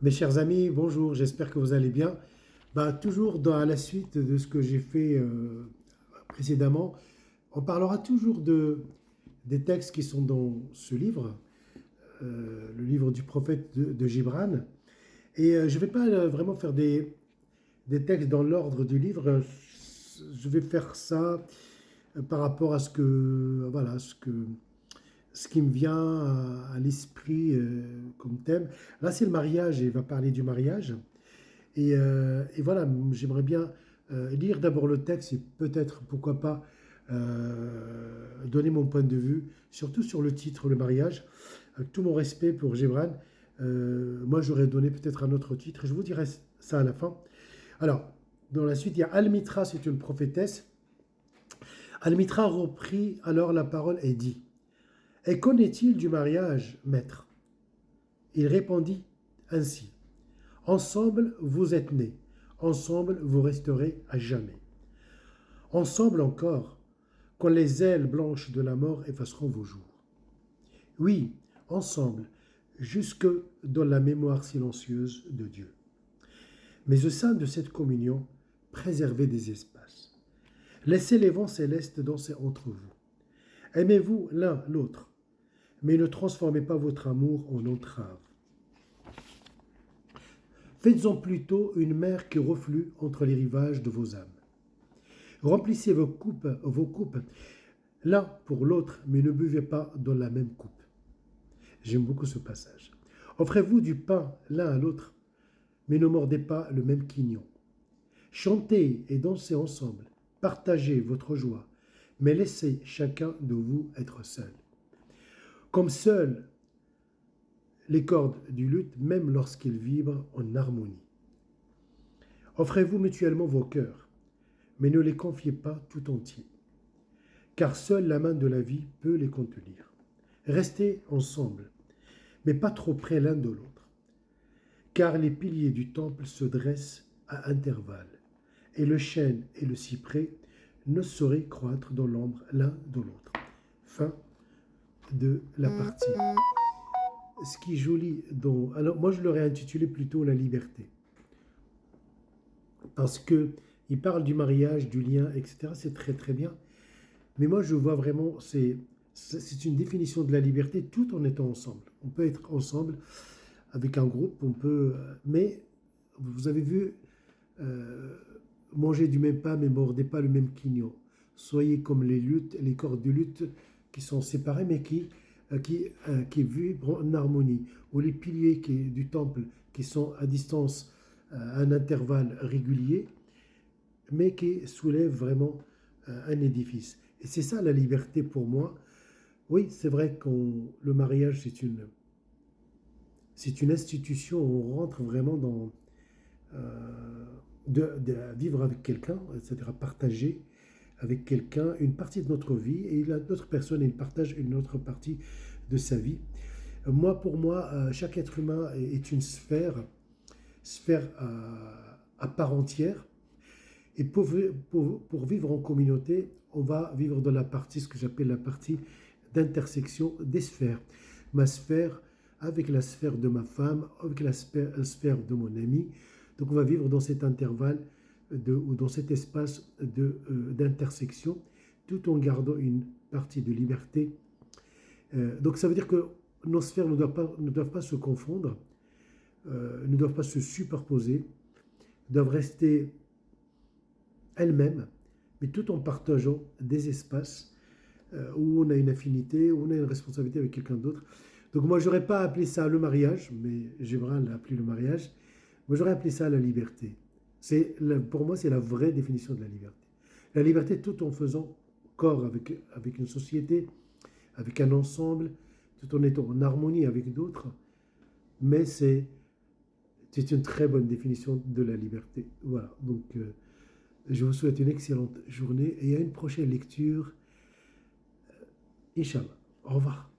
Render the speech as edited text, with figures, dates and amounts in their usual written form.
Mes chers amis, bonjour, j'espère que vous allez bien. Toujours dans la suite de ce que j'ai fait précédemment, on parlera toujours des textes qui sont dans ce livre, le livre du prophète de Gibran. Et je ne vais pas vraiment faire des textes dans l'ordre du livre. Je vais faire ça par rapport à voilà, ce qui me vient à l'esprit comme thème. Là, c'est le mariage et il va parler du mariage. Et voilà, j'aimerais bien lire d'abord le texte et peut-être, pourquoi pas, donner mon point de vue, surtout sur le titre, le mariage. Avec tout mon respect pour Gibran, moi j'aurais donné peut-être un autre titre, je vous dirai ça à la fin. Alors, dans la suite, il y a Almitra, c'est une prophétesse. Almitra reprit alors la parole et dit: Et qu'en est-il du mariage, maître? Il répondit ainsi: Ensemble vous êtes nés, ensemble vous resterez à jamais. Ensemble encore, quand les ailes blanches de la mort effaceront vos jours. Oui, ensemble, jusque dans la mémoire silencieuse de Dieu. Mais au sein de cette communion, préservez des espaces. Laissez les vents célestes danser entre vous. Aimez-vous l'un l'autre, mais ne transformez pas votre amour en entrave. Faites-en plutôt une mer qui reflue entre les rivages de vos âmes. Remplissez vos coupes l'un pour l'autre, mais ne buvez pas dans la même coupe. J'aime beaucoup ce passage. Offrez-vous du pain l'un à l'autre, mais ne mordez pas le même quignon. Chantez et dansez ensemble, partagez votre joie, mais laissez chacun de vous être seul. Comme seules les cordes du luth, même lorsqu'ils vibrent en harmonie. Offrez-vous mutuellement vos cœurs, mais ne les confiez pas tout entiers, car seule la main de la vie peut les contenir. Restez ensemble, mais pas trop près l'un de l'autre, car les piliers du temple se dressent à intervalles, et le chêne et le cyprès ne sauraient croître dans l'ombre l'un de l'autre. Fin de la partie. Ce qui est joli dans... Alors moi je l'aurais intitulé plutôt La liberté, parce que il parle du mariage, du lien, etc. C'est très très bien. Mais moi je vois vraiment, c'est une définition de la liberté tout en étant ensemble. On peut être ensemble avec un groupe, on peut... Mais vous avez vu, euh, manger du même pain, mais mordez pas le même quignon. Soyez comme les cordes de lutte qui sont séparées, mais qui vibrent en harmonie. Ou les piliers du temple qui sont à distance, à un intervalle régulier, mais qui soulèvent vraiment un édifice. Et c'est ça la liberté pour moi. Oui, c'est vrai que le mariage, c'est une institution où on rentre vraiment dans euh, de vivre avec quelqu'un, c'est-à-dire à partager avec quelqu'un une partie de notre vie et l'autre personne elle partage une autre partie de sa vie. Pour moi, chaque être humain est une sphère à part entière. Et pour vivre en communauté, on va vivre dans la partie, ce que j'appelle la partie d'intersection des sphères. Ma sphère avec la sphère de ma femme, avec la sphère de mon ami. Donc on va vivre dans cet intervalle ou dans cet espace d'intersection, tout en gardant une partie de liberté. Donc ça veut dire que nos sphères ne doivent pas se confondre, ne doivent pas se superposer, doivent rester elles-mêmes, mais tout en partageant des espaces où on a une affinité, où on a une responsabilité avec quelqu'un d'autre. Donc moi, j'aurais pas appelé ça le mariage, mais Gibran l'a appelé le mariage. Moi, j'aurais appelé ça la liberté. Pour moi, c'est la vraie définition de la liberté. La liberté tout en faisant corps avec une société, avec un ensemble, tout en étant en harmonie avec d'autres. Mais c'est une très bonne définition de la liberté. Voilà, donc je vous souhaite une excellente journée et à une prochaine lecture, Inch'Allah. Au revoir.